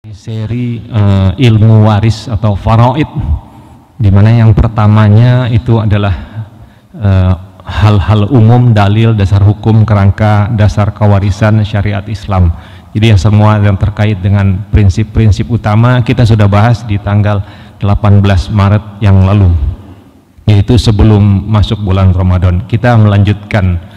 Seri ilmu waris atau faraid, di mana yang pertamanya itu adalah hal-hal umum, dalil, dasar hukum, kerangka dasar kewarisan syariat Islam. Jadi semua yang terkait dengan prinsip-prinsip utama kita sudah bahas di tanggal 18 Maret yang lalu, yaitu sebelum masuk bulan Ramadan. Kita melanjutkan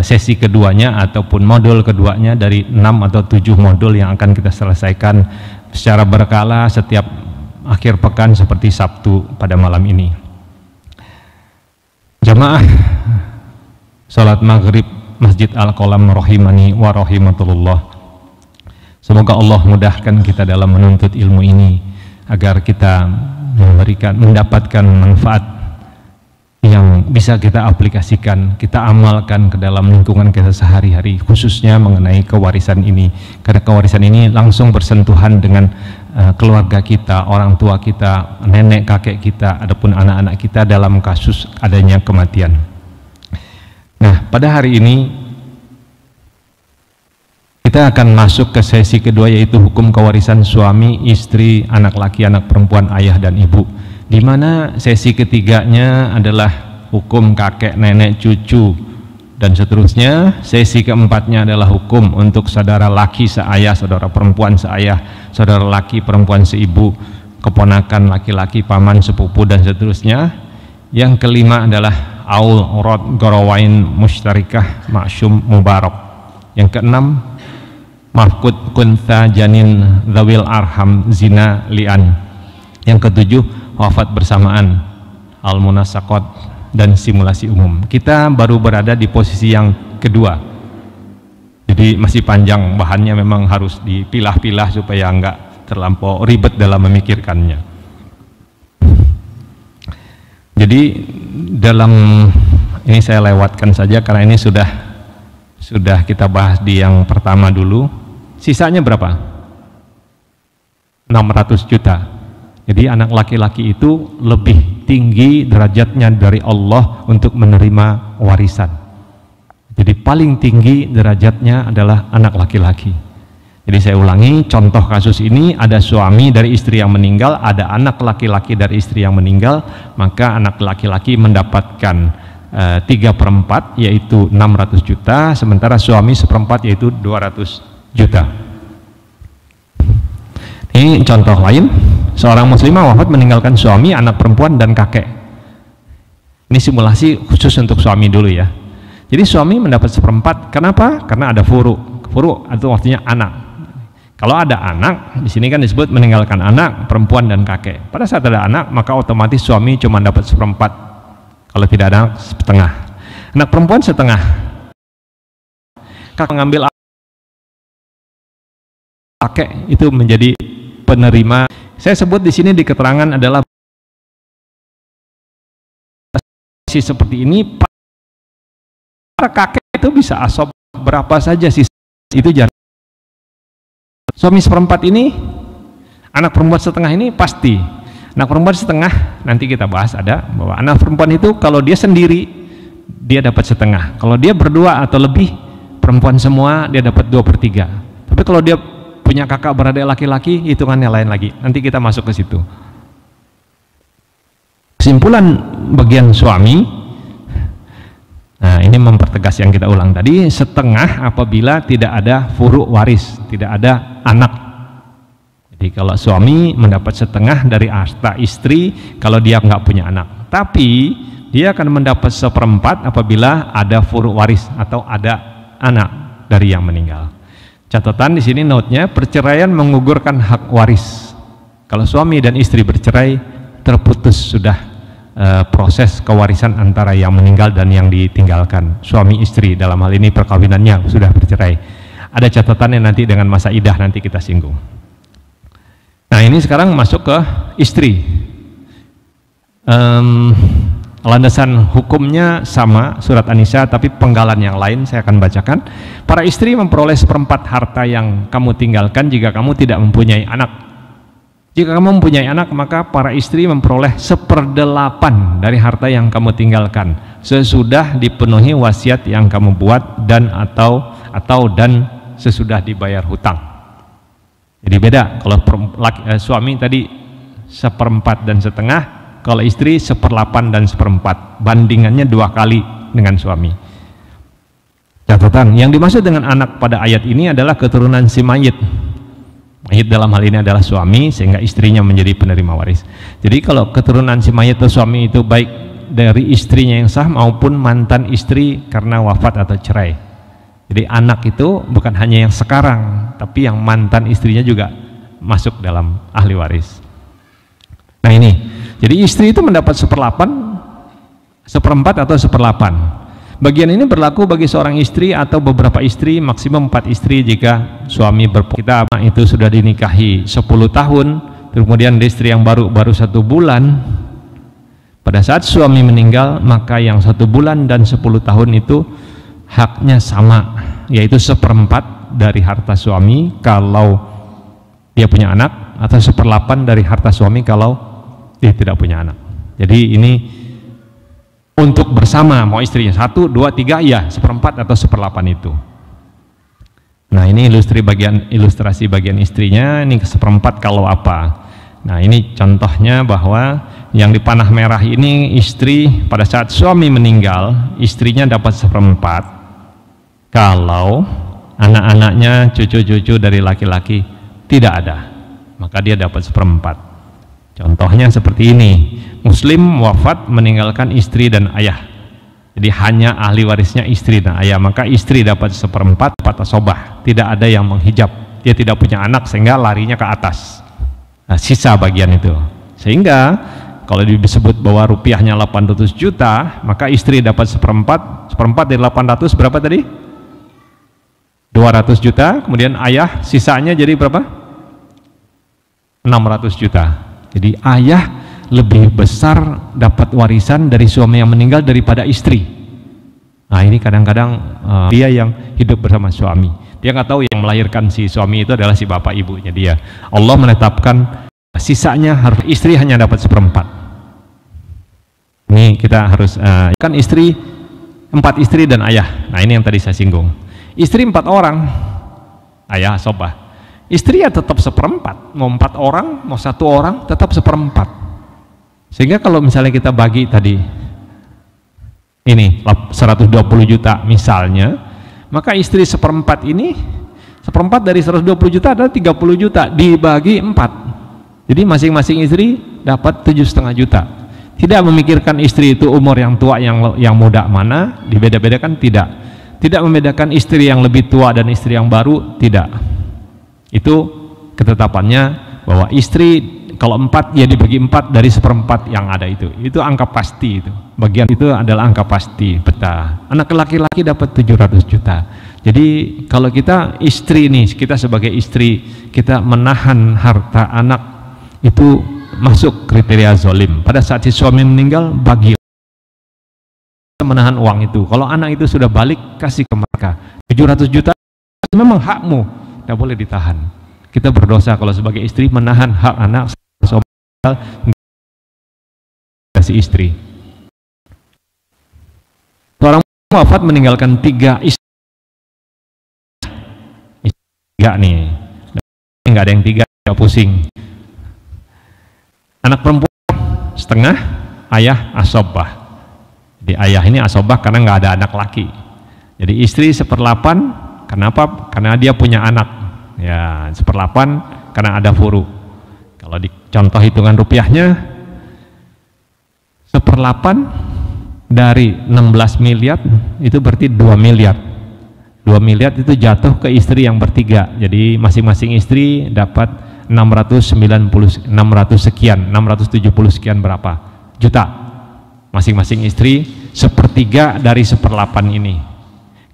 sesi keduanya ataupun modul keduanya dari 6 atau 7 modul yang akan kita selesaikan secara berkala setiap akhir pekan seperti Sabtu pada malam ini. Jamaah salat maghrib Masjid Al-Qalam rahimani wa rahimatullah, semoga Allah mudahkan kita dalam menuntut ilmu ini agar kita mendapatkan manfaat yang bisa kita aplikasikan, kita amalkan ke dalam lingkungan kita sehari-hari, khususnya mengenai kewarisan ini, karena kewarisan ini langsung bersentuhan dengan keluarga kita, orang tua kita, nenek kakek kita, adapun anak-anak kita dalam kasus adanya kematian. Nah, pada hari ini kita akan masuk ke sesi kedua, yaitu hukum kewarisan suami, istri, anak laki, anak perempuan, ayah dan ibu, di mana sesi ketiganya adalah hukum kakek, nenek, cucu, dan seterusnya. Sesi keempatnya adalah hukum untuk saudara laki seayah, saudara perempuan seayah, saudara laki perempuan seibu, keponakan laki-laki, paman, sepupu, dan seterusnya. Yang kelima adalah aul urad garawain musytarikah maksum mubarak. Yang keenam mafkud kuntha janin zawil arham zina lian. Yang ketujuh wafat bersamaan, al-munasakot, dan simulasi umum. Kita baru berada di posisi yang kedua, jadi masih panjang bahannya, memang harus dipilah-pilah supaya enggak terlampau ribet dalam memikirkannya. Jadi dalam ini saya lewatkan saja karena ini sudah kita bahas di yang pertama dulu. Sisanya berapa? 600 juta. Jadi anak laki-laki itu lebih tinggi derajatnya dari Allah untuk menerima warisan. Jadi paling tinggi derajatnya adalah anak laki-laki. Jadi saya ulangi, contoh kasus ini ada suami dari istri yang meninggal, ada anak laki-laki dari istri yang meninggal, maka anak laki-laki mendapatkan 3/4 yaitu 600 juta, sementara suami 1/4 yaitu 200 juta. Ini contoh lain. Seorang muslimah wafat meninggalkan suami, anak perempuan, dan kakek. Ini simulasi khusus untuk suami dulu ya. Jadi suami mendapat 1/4. Kenapa? Karena ada furu. Furu itu artinya anak. Kalau ada anak, di sini kan disebut meninggalkan anak, perempuan, dan kakek. Pada saat ada anak, maka otomatis suami cuma dapat 1/4. Kalau tidak ada anak, setengah. Anak perempuan setengah. Kakek mengambil kakek itu menjadi penerima. Saya sebut di sini di keterangan adalah seperti ini. Para kakek itu bisa asob berapa saja sih, itu jarang. Suami 1/4 ini, anak perempuan setengah ini pasti. Anak perempuan setengah nanti kita bahas, ada bahwa anak perempuan itu kalau dia sendiri dia dapat setengah. Kalau dia berdua atau lebih perempuan semua dia dapat 2/3. Tapi kalau dia punya kakak beradik laki-laki, hitungannya lain lagi. Nanti kita masuk ke situ. Kesimpulan bagian suami, nah ini mempertegas yang kita ulang tadi, setengah apabila tidak ada furu waris, tidak ada anak. Jadi kalau suami mendapat setengah dari harta istri kalau dia nggak punya anak, tapi dia akan mendapat 1/4 apabila ada furu waris atau ada anak dari yang meninggal. Catatan di sini note-nya, perceraian menggugurkan hak waris. Kalau suami dan istri bercerai, terputus sudah proses kewarisan antara yang meninggal dan yang ditinggalkan. Suami istri dalam hal ini perkawinannya sudah bercerai. Ada catatannya nanti dengan masa idah, nanti kita singgung. Nah ini sekarang masuk ke istri. Landasan hukumnya sama, surat An-Nisa, tapi penggalan yang lain saya akan bacakan. Para istri memperoleh 1/4 harta yang kamu tinggalkan jika kamu tidak mempunyai anak. Jika kamu mempunyai anak, maka para istri memperoleh 1/8 dari harta yang kamu tinggalkan sesudah dipenuhi wasiat yang kamu buat dan atau sesudah dibayar hutang. Jadi beda, kalau suami tadi 1/4 dan setengah, kalau istri 1/8 dan 1/4, bandingannya 2 kali dengan suami. Catatan, yang dimaksud dengan anak pada ayat ini adalah keturunan si mayit. Mayit dalam hal ini adalah suami, sehingga istrinya menjadi penerima waris. Jadi kalau keturunan si mayit atau suami itu baik dari istrinya yang sah maupun mantan istri karena wafat atau cerai. Jadi anak itu bukan hanya yang sekarang, tapi yang mantan istrinya juga masuk dalam ahli waris. Nah ini, jadi istri itu mendapat 1/8, 1/4 atau 1/8. Bagian ini berlaku bagi seorang istri atau beberapa istri, maksimum 4 istri jika suami kita itu sudah dinikahi 10 tahun, kemudian istri yang baru 1 bulan. Pada saat suami meninggal, maka yang 1 bulan dan 10 tahun itu haknya sama, yaitu 1/4 dari harta suami kalau dia punya anak, atau 1/8 dari harta suami kalau dia tidak punya anak. Jadi ini untuk bersama, mau istrinya 1, 2, 3, ya 1/4 atau 1/8 itu. Nah ini ilustrasi bagian istrinya, ini 1/4 kalau apa. Nah ini contohnya bahwa yang di panah merah ini istri pada saat suami meninggal, istrinya dapat 1/4 kalau anak-anaknya, cucu-cucu dari laki-laki tidak ada, maka dia dapat 1/4. Contohnya seperti ini, muslim wafat meninggalkan istri dan ayah, jadi hanya ahli warisnya istri dan ayah, maka istri dapat 1/4 asobah, tidak ada yang menghijab, dia tidak punya anak sehingga larinya ke atas. Nah, sisa bagian itu, sehingga kalau disebut bahwa rupiahnya 800 juta, maka istri dapat 1/4 dari 800 berapa tadi? 200 juta, kemudian ayah sisanya jadi berapa? 600 juta. Jadi ayah lebih besar dapat warisan dari suami yang meninggal daripada istri. Nah ini kadang-kadang dia yang hidup bersama suami, dia nggak tahu yang melahirkan si suami itu adalah si bapak ibunya dia. Allah menetapkan sisanya harus istri hanya dapat 1/4. Ini kita harus kan istri 4 istri dan ayah. Nah ini yang tadi saya singgung. Istri 4 orang, ayah asobah. Istri ya tetap 1/4, mau 4 orang, mau 1 orang, tetap 1/4. Sehingga kalau misalnya kita bagi tadi ini 120 juta misalnya, maka istri 1/4 ini, 1/4 dari 120 juta adalah 30 juta dibagi 4. Jadi masing-masing istri dapat 7,5 juta. Tidak memikirkan istri itu umur yang tua yang muda mana, dibeda-bedakan, tidak. Tidak membedakan istri yang lebih tua dan istri yang baru, tidak. Itu ketetapannya bahwa istri kalau 4 ya dibagi 4 dari 1/4 yang ada itu angka pasti, itu bagian itu adalah angka pasti, peta. Anak laki-laki dapat 700 juta. Jadi kalau kita istri nih, kita sebagai istri kita menahan harta anak, itu masuk kriteria zalim. Pada saat si suami meninggal, bagi menahan uang itu. Kalau anak itu sudah balik, kasih ke mereka. 700 juta memang hakmu, tidak boleh ditahan. Kita berdosa kalau sebagai istri menahan hak anak si istri. Seorang wafat meninggalkan 3 istri. Tiga nih, nggak ada yang 3, nggak pusing. Anak perempuan setengah, ayah asobah. Jadi ayah ini asobah karena nggak ada anak laki. Jadi istri 1/8, kenapa? Karena dia punya anak. Ya 1/8 karena ada furu. Kalau di contoh hitungan rupiahnya 1/8 dari 16 miliar itu berarti 2 miliar. 2 miliar itu jatuh ke istri yang bertiga. Jadi masing-masing istri dapat 670 sekian berapa juta. Masing-masing istri 1/3 dari 1/8 ini.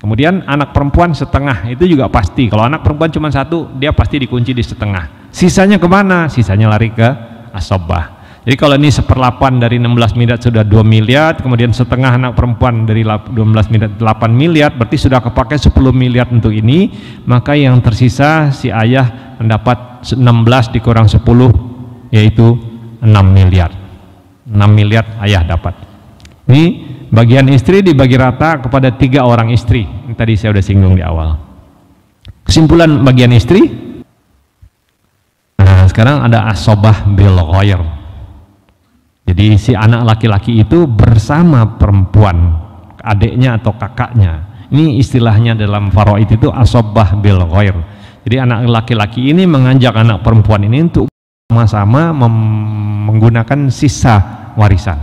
Kemudian anak perempuan setengah, itu juga pasti. Kalau anak perempuan cuma 1, dia pasti dikunci di setengah. Sisanya kemana? Sisanya lari ke asobah. Jadi kalau ini 1/8 dari 16 miliar sudah 2 miliar, kemudian setengah anak perempuan dari 12 miliar 8 miliar, berarti sudah kepakai 10 miliar untuk ini. Maka yang tersisa si ayah mendapat 16 dikurang 10, yaitu 6 miliar. 6 miliar ayah dapat. Ini bagian istri dibagi rata kepada 3 orang istri. Ini tadi saya sudah singgung di awal. Kesimpulan bagian istri, sekarang ada asobah bil ghair. Jadi si anak laki-laki itu bersama perempuan, adiknya atau kakaknya. Ini istilahnya dalam faraid itu asobah bil ghair. Jadi anak laki-laki ini mengajak anak perempuan ini untuk sama-sama menggunakan sisa warisan.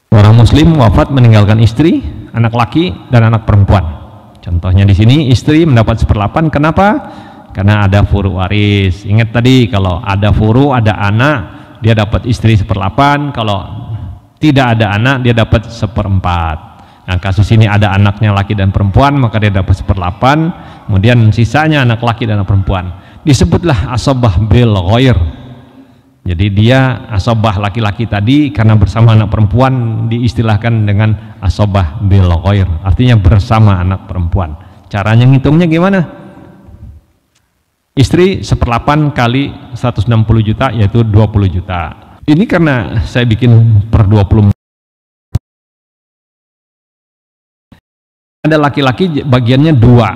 Orang muslim wafat meninggalkan istri, anak laki dan anak perempuan. Contohnya di sini istri mendapat 1/8. Kenapa? Karena ada furu waris. Ingat tadi, kalau ada furu, ada anak, dia dapat istri 1/8. Kalau tidak ada anak, dia dapat 1/4. Nah, kasus ini ada anaknya laki dan perempuan, maka dia dapat 1/8. Kemudian sisanya anak laki dan anak perempuan. Disebutlah asobah bil ghair. Jadi dia asobah laki-laki tadi karena bersama anak perempuan diistilahkan dengan asobah bil ghair. Artinya bersama anak perempuan. Caranya ngitungnya gimana? Istri 1/8 kali 160 juta yaitu 20 juta. Ini karena saya bikin per 20. Ada laki-laki bagiannya 2.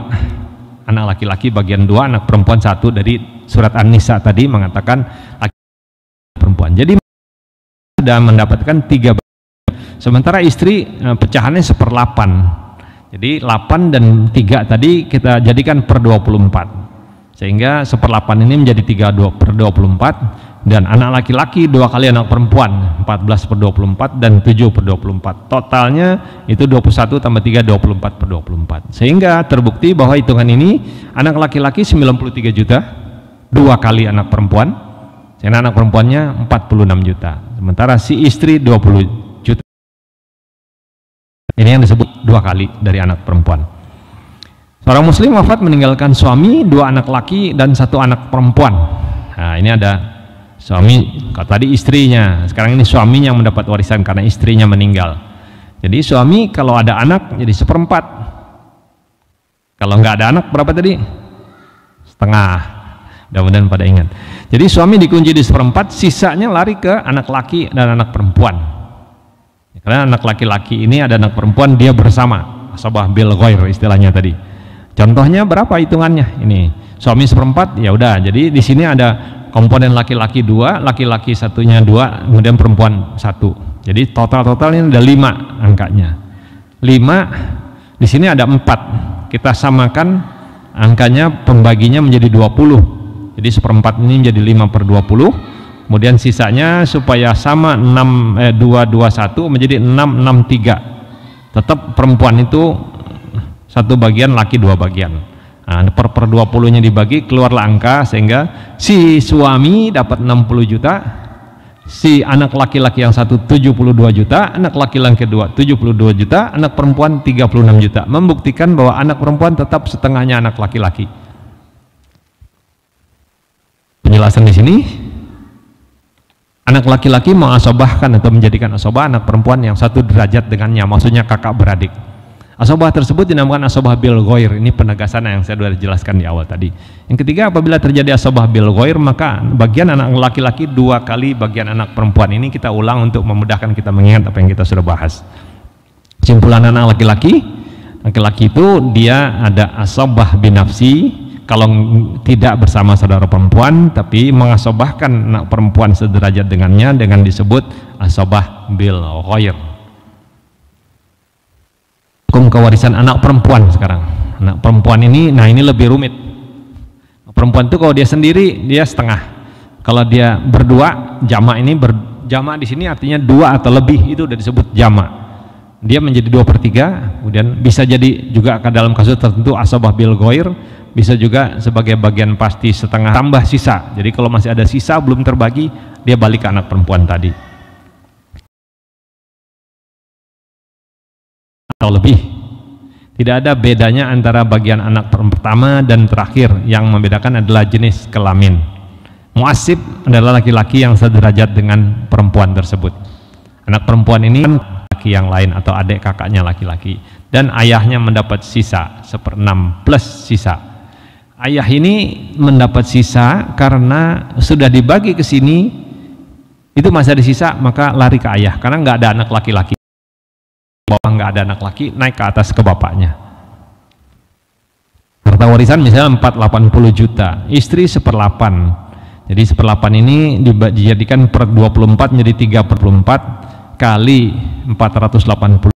Anak laki-laki bagian 2, anak perempuan 1. Dari surat An-Nisa tadi mengatakan laki perempuan. Jadi sudah mendapatkan 3. Sementara istri pecahannya 1/8. Jadi 8 dan 3 tadi kita jadikan per 24. Sehingga 1/8 ini menjadi 3/24, dan anak laki-laki 2 kali anak perempuan 14/24 dan 7/24. Totalnya itu 21 tambah 3 24/24. Sehingga terbukti bahwa hitungan ini anak laki-laki 93 juta, 2 kali anak perempuan, sehingga anak perempuannya 46 juta. Sementara si istri 20 juta. Ini yang disebut 2 kali dari anak perempuan. Seorang muslim wafat meninggalkan suami, 2 anak laki dan 1 anak perempuan. Nah, ini ada suami, kalau tadi istrinya, sekarang ini suaminya yang mendapat warisan karena istrinya meninggal. Jadi suami kalau ada anak jadi 1/4. Kalau nggak ada anak berapa tadi? Setengah. Mudah-mudahan pada ingat. Jadi suami dikunci di 1/4, sisanya lari ke anak laki dan anak perempuan. Karena anak laki-laki ini ada anak perempuan, dia bersama, asabah bil ghair istilahnya tadi. Contohnya berapa hitungannya? Ini suami 1/4, ya udah. Jadi di sini ada komponen laki-laki 2, laki-laki satunya 2, kemudian perempuan 1. Jadi total-totalnya ada 5 angkanya. 5, di sini ada 4. Kita samakan angkanya, pembaginya menjadi 20. Jadi 1/4 ini menjadi 5/20. Kemudian sisanya supaya sama 221 menjadi 663. Tetap perempuan itu 1 bagian, laki 2 bagian. Nah, per 20 nya dibagi, keluarlah angka, sehingga si suami dapat 60 juta, si anak laki-laki yang 1 72 juta, anak laki-laki kedua 72 juta, anak perempuan 36 juta. Membuktikan bahwa anak perempuan tetap setengahnya anak laki-laki. Penjelasan di sini, anak laki-laki mengasobahkan atau menjadikan asobah anak perempuan yang 1 derajat dengannya, maksudnya kakak beradik. Asobah tersebut dinamakan asobah bil ghair. Ini penegasan yang saya sudah jelaskan di awal tadi. Yang ketiga, apabila terjadi asobah bil ghair, maka bagian anak laki-laki 2 kali bagian anak perempuan. Ini kita ulang untuk memudahkan kita mengingat apa yang kita sudah bahas. Kesimpulan anak laki-laki, laki-laki itu dia ada asobah binafsi kalau tidak bersama saudara perempuan, tapi mengasobahkan anak perempuan sederajat dengannya dengan disebut asobah bil ghair. Hukum kewarisan anak perempuan sekarang. Anak perempuan ini, nah ini lebih rumit. Perempuan itu kalau dia sendiri dia setengah. Kalau dia berdua, jama' ini jama' di sini artinya 2 atau lebih, itu udah disebut jama'. Dia menjadi 2/3, kemudian bisa jadi juga dalam kasus tertentu asobah bil ghair, bisa juga sebagai bagian pasti setengah tambah sisa. Jadi kalau masih ada sisa belum terbagi, dia balik ke anak perempuan tadi. Atau lebih. Tidak ada bedanya antara bagian anak pertama dan terakhir. Yang membedakan adalah jenis kelamin. Muasib adalah laki-laki yang sederajat dengan perempuan tersebut. Anak perempuan ini laki yang lain atau adik kakaknya laki-laki, dan ayahnya mendapat sisa 1/6 plus sisa. Ayah ini mendapat sisa karena sudah dibagi ke sini, itu masih ada sisa, maka lari ke ayah karena nggak ada anak laki-laki. Bawah nggak ada anak laki, naik ke atas ke bapaknya. Harta warisan misalnya 480 juta, istri 1/8. Jadi 1/8 ini dijadikan per 24 menjadi 3/24 kali 480.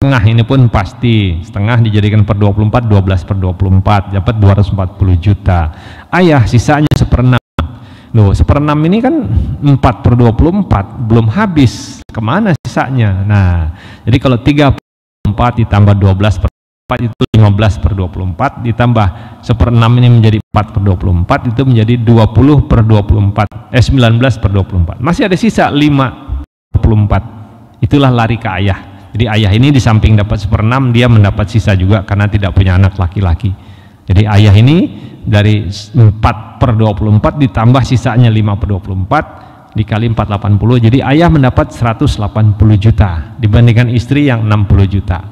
Setengah ini pun pasti, setengah dijadikan per 24, 12/24, dapat 240 juta. Ayah sisanya 1/6. Loh, 1/6 ini kan 4/24, belum habis, kemana sisanya? Nah, jadi kalau 3/4 ditambah 12/4 itu 15/24, ditambah 1/6 ini menjadi 4/24, itu menjadi 20/24, 19/24. Masih ada sisa 5/24. Itulah lari ke ayah. Jadi ayah ini di samping dapat 1/6, dia mendapat sisa juga karena tidak punya anak laki-laki. Jadi ayah ini dari 4/24 ditambah sisanya 5/24 dikali 480, jadi ayah mendapat 180 juta dibandingkan istri yang 60 juta.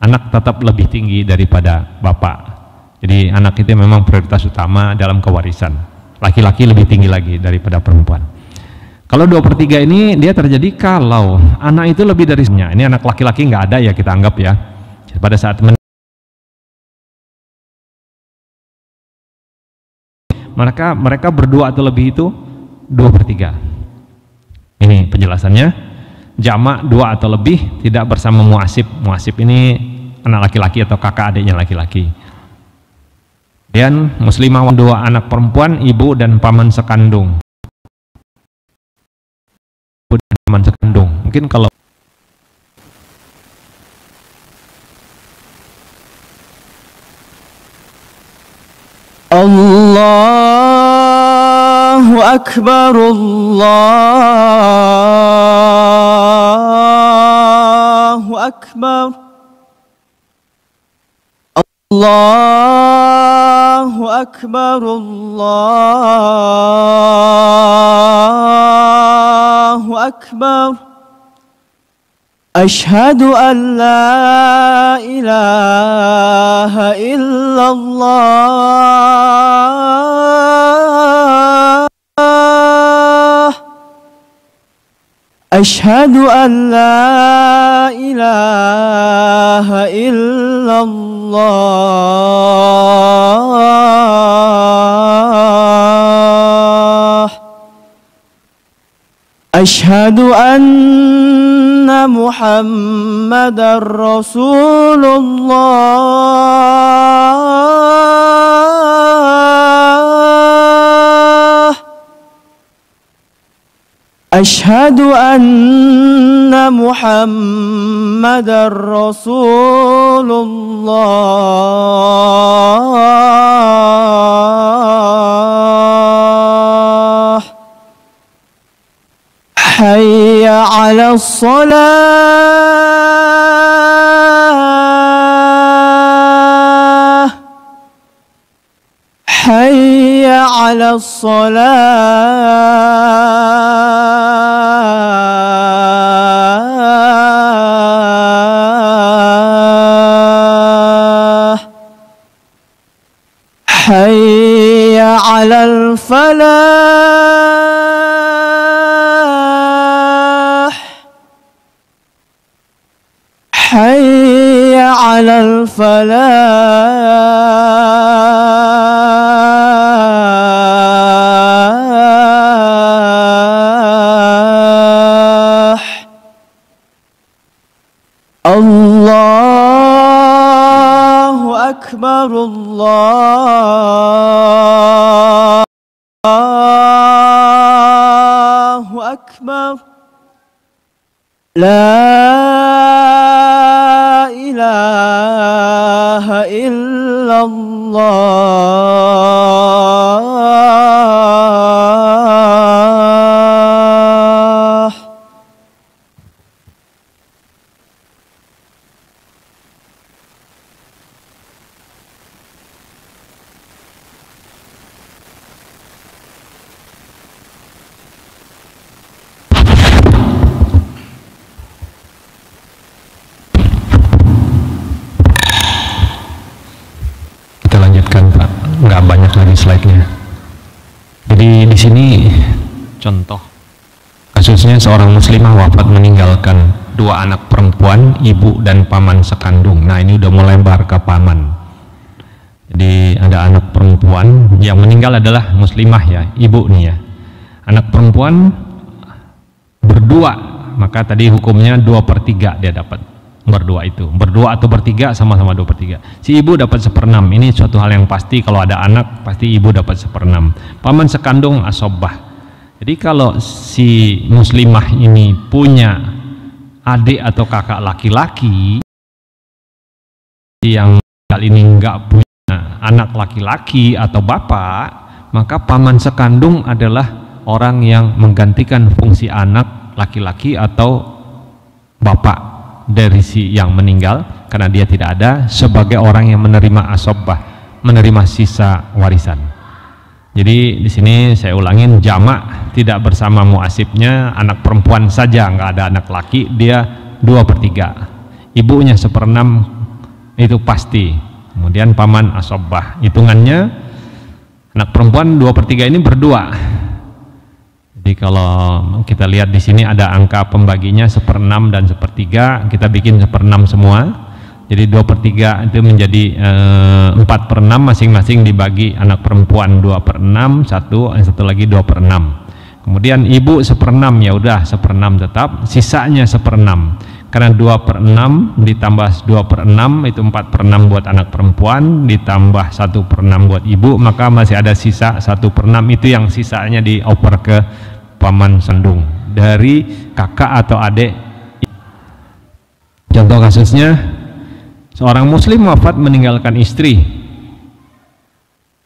Anak tetap lebih tinggi daripada bapak. Jadi anak itu memang prioritas utama dalam kewarisan. Laki-laki lebih tinggi lagi daripada perempuan. Kalau 2/3 ini dia terjadi kalau anak itu lebih dari ini anak laki-laki nggak ada ya, kita anggap ya, pada saat mereka berdua atau lebih itu 2/3. Ini penjelasannya, jamak 2 atau lebih tidak bersama muasib. Muasib ini anak laki-laki atau kakak adiknya laki-laki. Dan muslimah 2 anak perempuan, ibu dan paman sekandung. Paman sekandung. Mungkin kalau Allahu Akbar, Allahu Akbar, Allahu Akbar, Allahu Akbar. Ashhadu an la ilaha illallah. Ashhadu an la ilaha illallah. Ashhadu anna Muhammadar Rasulullah. Ashhadu anna Muhammadar Rasulullah. Hayya 'alas salah, hayya 'alas salah, hayya 'alal falah, hayya 'alal falah. Allahu Akbar, Allahu Akbar. La ilaha illallah. Nggak banyak lagi slide-nya. Jadi di sini contoh kasusnya seorang muslimah wafat meninggalkan dua anak perempuan, ibu dan paman sekandung. Nah ini udah melebar ke paman. Jadi ada anak perempuan yang meninggal adalah muslimah ya, ibu nih ya. Anak perempuan berdua, maka tadi hukumnya 2/3 dia dapat. Berdua itu, berdua atau bertiga sama-sama 2/3. Si ibu dapat 1/6. Ini suatu hal yang pasti, kalau ada anak pasti ibu dapat 1/6. Paman sekandung asobah. Jadi kalau si muslimah ini punya adik atau kakak laki-laki yang kali ini nggak punya anak laki-laki atau bapak, maka paman sekandung adalah orang yang menggantikan fungsi anak laki-laki atau bapak dari si yang meninggal, karena dia tidak ada, sebagai orang yang menerima asobah, menerima sisa warisan. Jadi di sini saya ulangin, jamak tidak bersama muasibnya, anak perempuan saja, nggak ada anak laki, dia 2/3, ibunya 1/6 itu pasti. Kemudian paman asobah, hitungannya anak perempuan 2/3 ini berdua. Jadi kalau kita lihat di sini ada angka pembaginya 1/6 dan 1/3, kita bikin 1/6 semua. Jadi 2/3 itu menjadi 4/6, masing-masing dibagi anak perempuan 2/6, satu lagi 2/6. Kemudian ibu 1/6, ya udah 1/6 tetap, sisanya 1/6. Karena 2/6 ditambah 2/6 itu 4/6 buat anak perempuan, ditambah 1/6 buat ibu, maka masih ada sisa 1/6, itu yang sisanya dioper ke paman sendung dari kakak atau adik. Contoh kasusnya, seorang muslim wafat meninggalkan istri.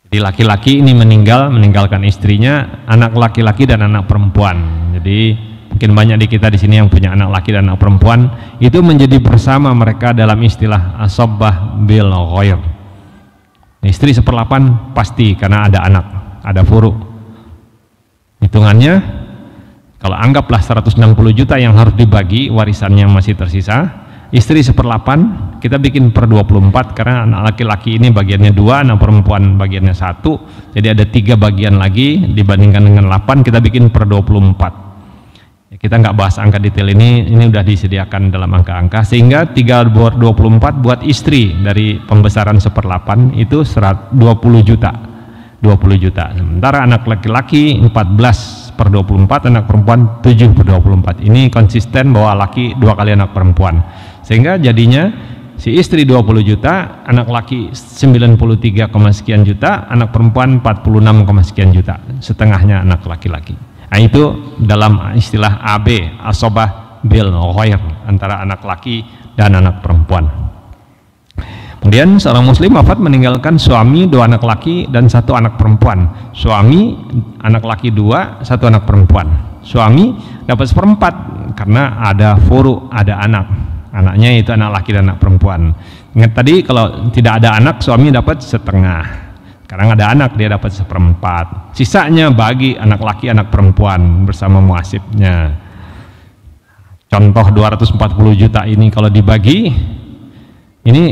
Jadi laki-laki ini meninggalkan istrinya, anak laki-laki dan anak perempuan. Jadi mungkin banyak di kita di sini yang punya anak laki dan anak perempuan, itu menjadi bersama mereka dalam istilah asobah bil ghair. Istri 1/8 pasti karena ada anak, ada furu. Hitungannya kalau anggaplah 160 juta yang harus dibagi, warisannya masih tersisa, istri 1/8, kita bikin per 24 karena anak laki-laki ini bagiannya 2, anak perempuan bagiannya 1, jadi ada 3 bagian lagi dibandingkan dengan 8, kita bikin per 24. Ya, kita nggak bahas angka detail ini udah disediakan dalam angka-angka, sehingga 3/24 buat istri dari pembesaran 1/8 itu 20 juta. 20 juta. Sementara anak laki-laki 14/24, anak perempuan 7/24. Ini konsisten bahwa laki 2 kali anak perempuan. Sehingga jadinya si istri 20 juta, anak laki 93, sekian juta, anak perempuan 46, sekian juta. Setengahnya anak laki-laki. Nah, itu dalam istilah AB, asobah bil ghair, antara anak laki dan anak perempuan. Kemudian seorang muslim wafat meninggalkan suami, 2 anak laki dan 1 anak perempuan. Suami anak laki 2, 1 anak perempuan. Suami dapat 1/4 karena ada furu, ada anak. Anaknya itu anak laki dan anak perempuan. Ingat tadi kalau tidak ada anak, suami dapat 1/2. Sekarang ada anak, dia dapat 1/4. Sisanya bagi anak laki, anak perempuan bersama muasibnya. Contoh 240 juta ini kalau dibagi, ini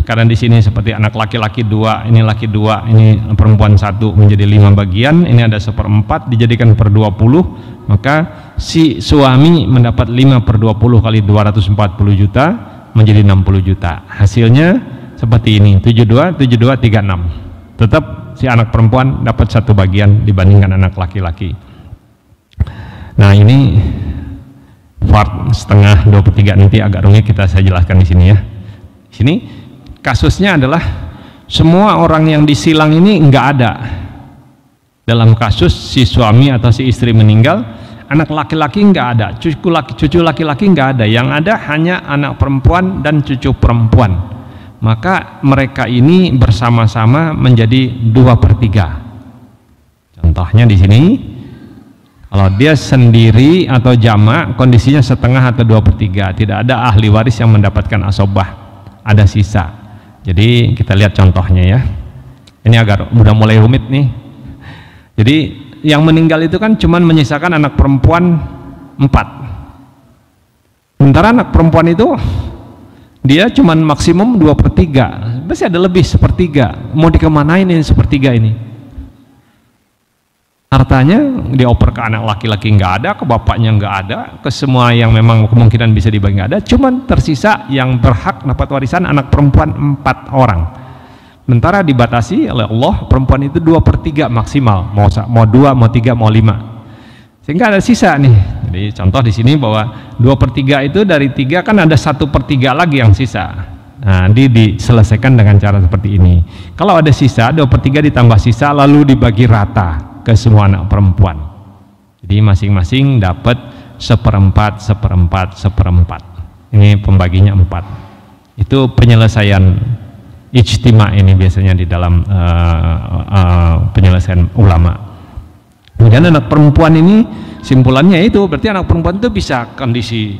karena di sini seperti anak laki-laki 2, ini laki 2, ini perempuan 1, menjadi 5 bagian, ini ada 1/4 dijadikan per 20, maka si suami mendapat 5/20 kali 240 juta menjadi 60 juta. Hasilnya seperti ini, 72, 72, 36. Tetap si anak perempuan dapat 1 bagian dibandingkan anak laki-laki. Nah, ini part setengah 2/3 nanti agak rumit saya jelaskan di sini ya. Sini kasusnya adalah semua orang yang disilang ini nggak ada. Dalam kasus si suami atau si istri meninggal, anak laki-laki nggak ada, cucu laki-laki nggak ada, yang ada hanya anak perempuan dan cucu perempuan. Maka mereka ini bersama-sama menjadi 2/3. Contohnya di sini, kalau dia sendiri atau jamak, kondisinya setengah atau 2/3, tidak ada ahli waris yang mendapatkan asobah, ada sisa. Jadi kita lihat contohnya ya. Ini agak udah mulai rumit nih. Jadi yang meninggal itu kan cuman menyisakan anak perempuan 4. Sementara anak perempuan itu dia cuman maksimum 2/3. Masih ada lebih 1/3. Mau dikemanain ini 1/3 ini? hartanya dioper ke anak laki-laki nggak ada, ke bapaknya nggak ada, ke semua yang memang kemungkinan bisa dibagi nggak ada, cuman tersisa yang berhak dapat warisan anak perempuan 4 orang. Sementara dibatasi oleh Allah perempuan itu 2/3 maksimal, mau 2, mau 3, mau 5, sehingga ada sisa nih. Jadi contoh di sini bahwa 2/3 itu dari 3 kan ada 1/3 lagi yang sisa. Nah, diselesaikan dengan cara seperti ini. Kalau ada sisa 2/3 ditambah sisa lalu dibagi rata ke semua anak perempuan. Jadi masing-masing dapat 1/4, 1/4, 1/4. Ini pembaginya 4. Itu penyelesaian ijtima ini biasanya di dalam penyelesaian ulama. Kemudian anak perempuan ini simpulannya itu berarti anak perempuan itu bisa kondisi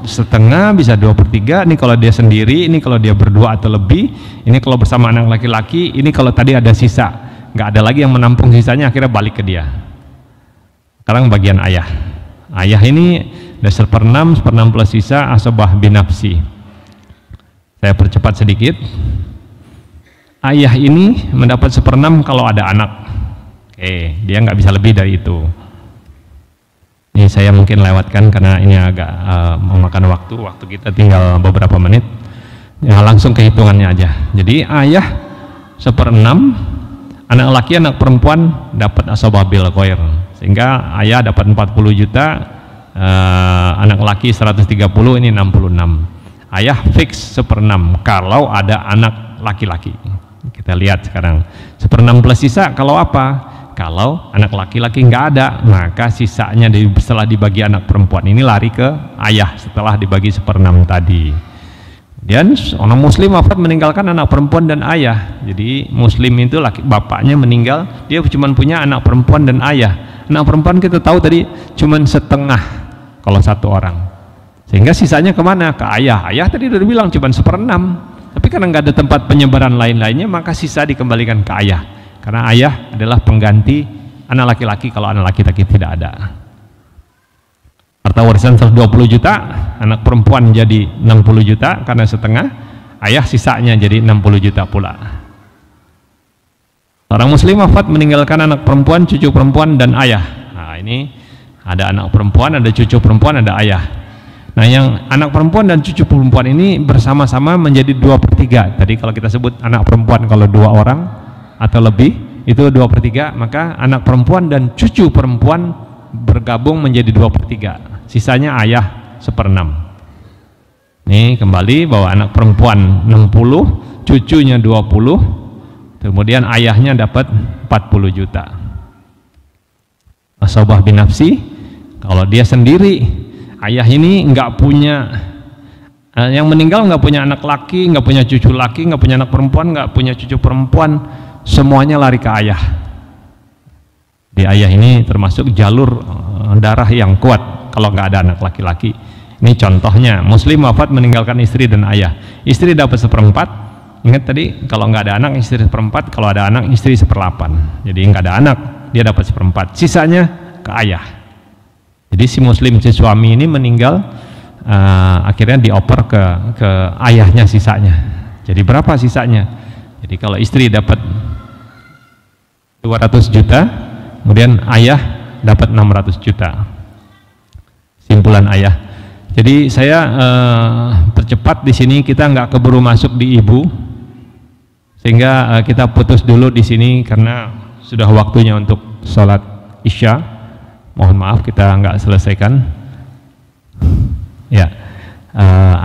setengah, bisa 2/3. Ini kalau dia sendiri, ini kalau dia berdua atau lebih, ini kalau bersama anak laki-laki, ini kalau tadi ada sisa. Nggak ada lagi yang menampung sisanya, akhirnya balik ke dia. Sekarang bagian ayah. Ayah ini ada 1/6, 1/6 plus sisa asabah binafsi. Saya percepat sedikit. Ayah ini mendapat 1/6 kalau ada anak. Oke, dia nggak bisa lebih dari itu. Ini saya mungkin lewatkan karena ini agak memakan waktu. Waktu kita tinggal beberapa menit. Ya, langsung ke hitungannya aja. Jadi ayah 1/6. Anak laki, anak perempuan dapat asabah bil khair, sehingga ayah dapat 40 juta, anak laki 130, ini 66. Ayah fix 1/6 kalau ada anak laki-laki. Kita lihat sekarang 1/6 plus sisa kalau apa? Kalau anak laki-laki nggak ada, maka sisanya setelah dibagi anak perempuan ini lari ke ayah setelah dibagi 1/6 tadi. Dan orang muslim wafat meninggalkan anak perempuan dan ayah. Jadi muslim itu bapaknya meninggal, dia cuma punya anak perempuan dan ayah. Anak perempuan kita tahu tadi cuma setengah kalau 1 orang, sehingga sisanya kemana? Ke ayah. Ayah tadi udah bilang cuma 1/6, tapi karena nggak ada tempat penyebaran lain-lainnya, maka sisa dikembalikan ke ayah, karena ayah adalah pengganti anak laki-laki kalau anak laki-laki tidak ada. Harta warisan 120 juta, anak perempuan jadi 60 juta karena setengah, ayah sisanya jadi 60 juta pula. Orang muslim wafat meninggalkan anak perempuan, cucu perempuan dan ayah. Nah, ini ada anak perempuan, ada cucu perempuan, ada ayah. Nah, yang anak perempuan dan cucu perempuan ini bersama-sama menjadi 2/3. Tadi kalau kita sebut anak perempuan kalau 2 orang atau lebih itu 2/3, maka anak perempuan dan cucu perempuan bergabung menjadi 2/3. Sisanya ayah 1/6. Nih kembali bahwa anak perempuan 60, cucunya 20, kemudian ayahnya dapat 40 juta. Asabah binafsi, kalau dia sendiri, ayah ini nggak punya, yang meninggal nggak punya anak laki, nggak punya cucu laki, nggak punya anak perempuan, nggak punya cucu perempuan, semuanya lari ke ayah. Di ayah ini termasuk jalur darah yang kuat kalau nggak ada anak laki-laki. Ini contohnya, muslim wafat meninggalkan istri dan ayah. Istri dapat 1/4. Ingat tadi kalau nggak ada anak istri 1/4, kalau ada anak istri 1/8. Jadi nggak ada anak, dia dapat 1/4. Sisanya ke ayah. Jadi si muslim, si suami ini meninggal, akhirnya dioper ke ayahnya sisanya. Jadi berapa sisanya? Jadi kalau istri dapat 200 juta, kemudian ayah dapat 600 juta. Simpulan ayah. Jadi saya percepat di sini, kita nggak keburu masuk di ibu, sehingga kita putus dulu di sini karena sudah waktunya untuk sholat isya. Mohon maaf kita nggak selesaikan. Ya,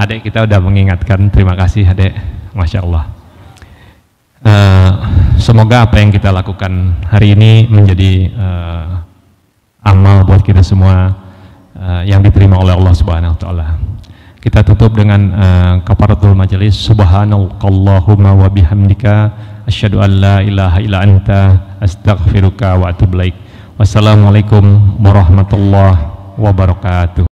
adik kita udah mengingatkan, terima kasih adik, masya Allah. Semoga apa yang kita lakukan hari ini menjadi amal buat kita semua, yang diterima oleh Allah Subhanahu wa taala. Kita tutup dengan kafaratul majelis. Subhanallahumma wa bihamdika asyhadu an la ilaha illa anta astaghfiruka wa atubu ilaik. Wassalamualaikum warahmatullahi wabarakatuh.